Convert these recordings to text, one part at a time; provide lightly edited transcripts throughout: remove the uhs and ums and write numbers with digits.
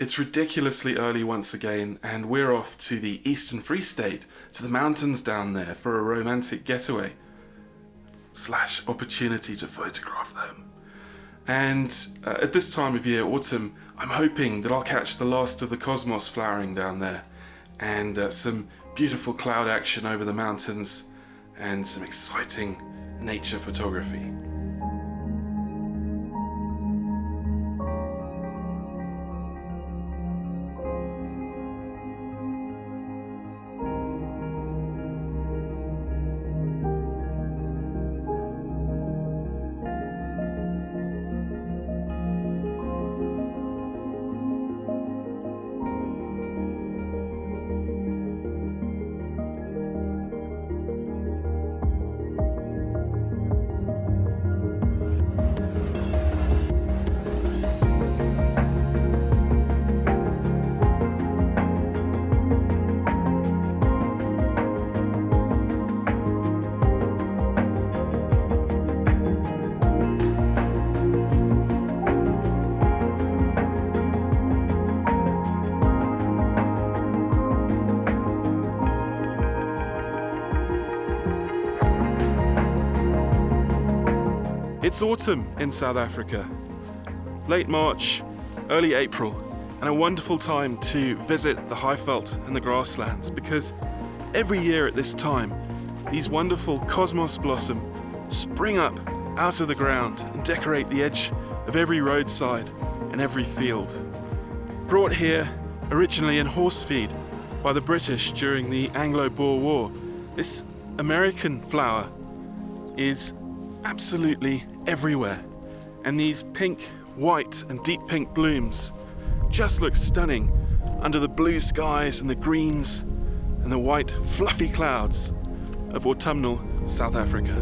It's ridiculously early once again, and we're off to the Eastern Free State, to the mountains down there for a romantic getaway / opportunity to photograph them. And at this time of year, autumn, I'm hoping that I'll catch the last of the cosmos flowering down there, and some beautiful cloud action over the mountains, and some exciting nature photography. It's autumn in South Africa, late March, early April, and a wonderful time to visit the Highveld and the grasslands, because every year at this time, these wonderful cosmos blossom spring up out of the ground and decorate the edge of every roadside and every field. Brought here originally in horse feed by the British during the Anglo-Boer War, this American flower is absolutely everywhere, and these pink, white and deep pink blooms just look stunning under the blue skies and the greens and the white fluffy clouds of autumnal South Africa.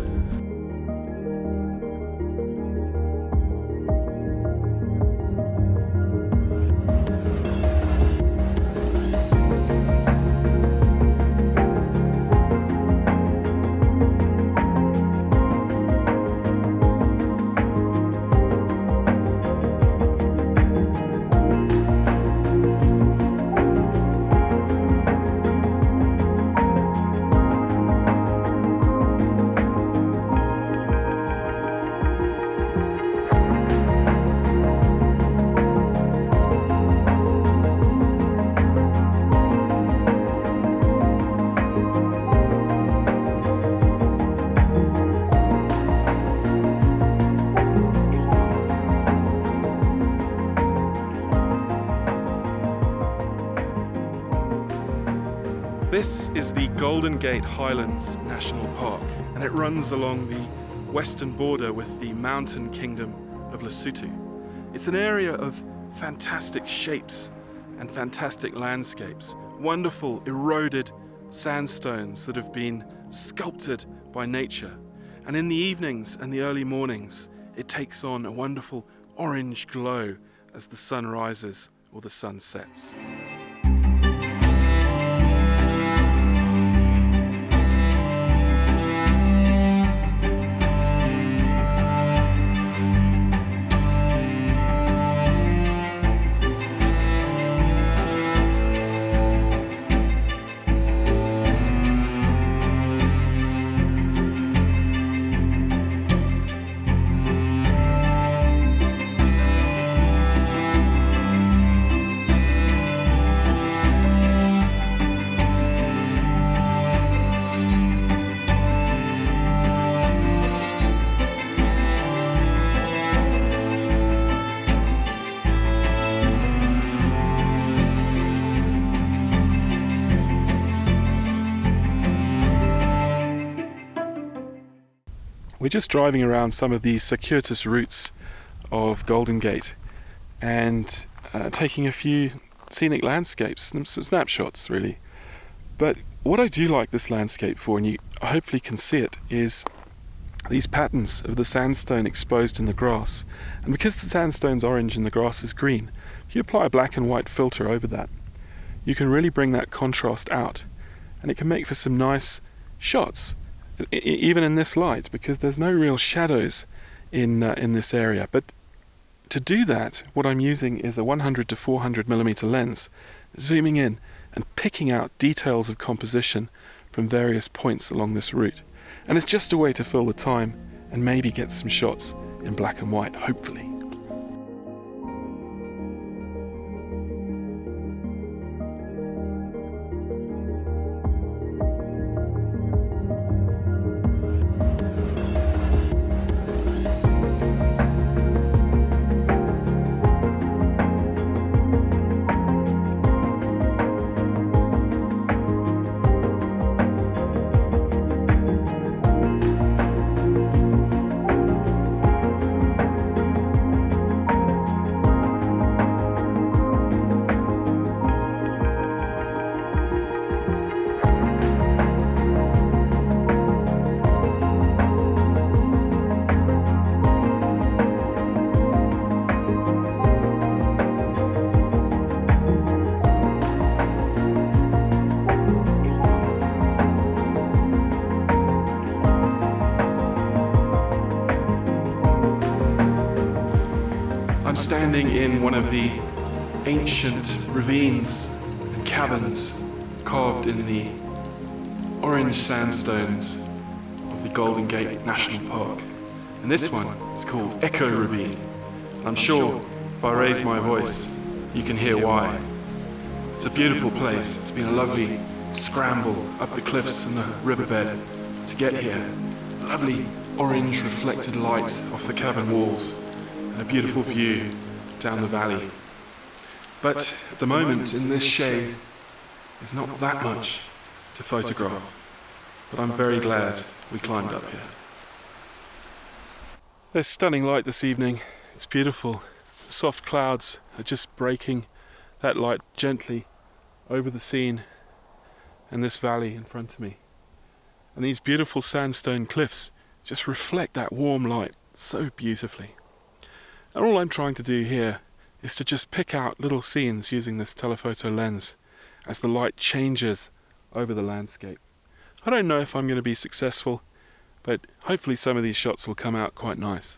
This is the Goldengate Highlands National Park, and it runs along the western border with the mountain kingdom of Lesotho. It's an area of fantastic shapes and fantastic landscapes, wonderful eroded sandstones that have been sculpted by nature. And in the evenings and the early mornings, it takes on a wonderful orange glow as the sun rises or the sun sets. We're just driving around some of these circuitous routes of Goldengate and taking a few scenic landscapes, some snapshots really. But what I do like this landscape for, and you hopefully can see it, is these patterns of the sandstone exposed in the grass. And because the sandstone's orange and the grass is green, if you apply a black and white filter over that, you can really bring that contrast out, and it can make for some nice shots, even in this light, because there's no real shadows in this area. But to do that, what I'm using is a 100 to 400mm lens, zooming in and picking out details of composition from various points along this route. And it's just a way to fill the time and maybe get some shots in black and white, hopefully. I'm standing in one of the ancient ravines and caverns carved in the orange sandstones of the Goldengate National Park. And this one is called Echo Ravine. And I'm sure if I raise my voice, you can hear why. It's a beautiful place. It's been a lovely scramble up the cliffs and the riverbed to get here. A lovely orange reflected light off the cavern walls. A beautiful view down the valley. But at the moment in this shade, there's not that much to photograph. But I'm very glad we climbed up here. There's stunning light this evening. It's beautiful. The soft clouds are just breaking that light gently over the scene and this valley in front of me. And these beautiful sandstone cliffs just reflect that warm light so beautifully. And all I'm trying to do here is to just pick out little scenes using this telephoto lens as the light changes over the landscape. I don't know if I'm going to be successful, but hopefully some of these shots will come out quite nice.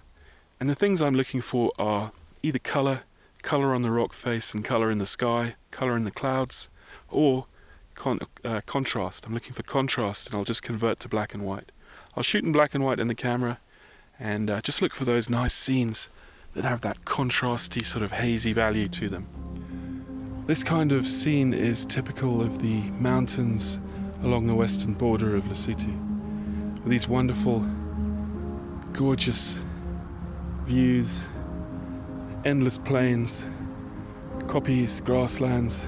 And the things I'm looking for are either colour on the rock face and colour in the sky, colour in the clouds, or contrast. I'm looking for contrast, and I'll just convert to black and white. I'll shoot in black and white in the camera and just look for those nice scenes that have that contrasty sort of hazy value to them. This kind of scene is typical of the mountains along the western border of Lesotho, with these wonderful, gorgeous views, endless plains, koppies, grasslands,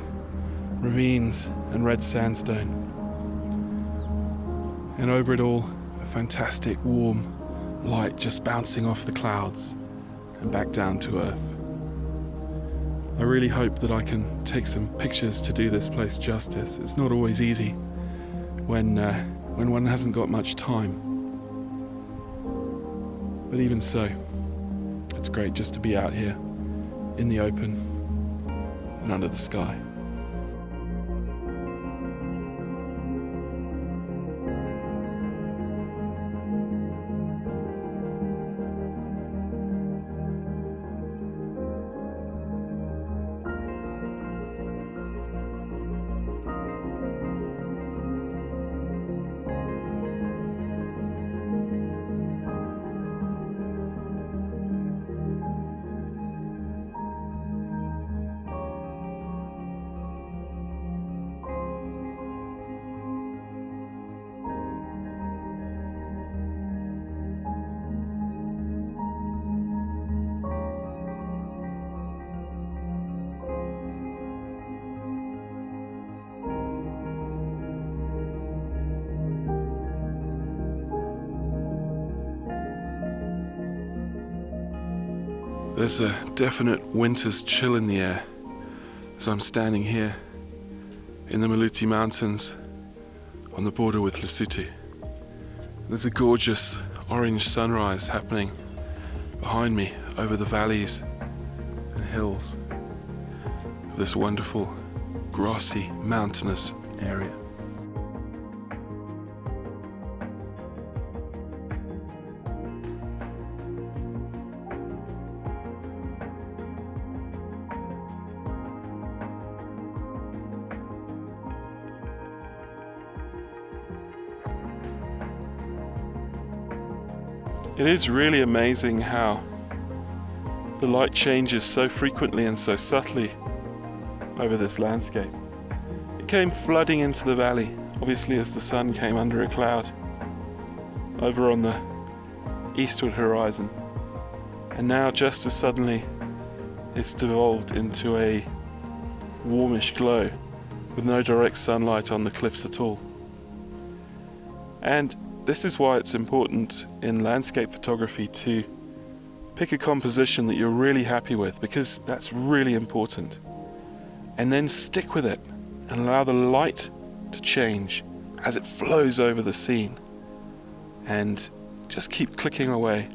ravines and red sandstone. And over it all, a fantastic warm light just bouncing off the clouds and back down to earth. I really hope that I can take some pictures to do this place justice. It's not always easy when one hasn't got much time. But even so, it's great just to be out here in the open and under the sky. There's a definite winter's chill in the air as I'm standing here in the Maluti Mountains on the border with Lesotho. There's a gorgeous orange sunrise happening behind me over the valleys and hills of this wonderful grassy mountainous area. It is really amazing how the light changes so frequently and so subtly over this landscape. It came flooding into the valley, obviously as the sun came under a cloud over on the eastward horizon, and now just as suddenly it's devolved into a warmish glow with no direct sunlight on the cliffs at all. And this is why it's important in landscape photography to pick a composition that you're really happy with, because that's really important. And then stick with it and allow the light to change as it flows over the scene. And just keep clicking away,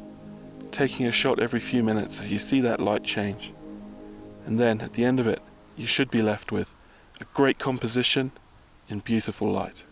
taking a shot every few minutes as you see that light change. And then at the end of it, you should be left with a great composition in beautiful light.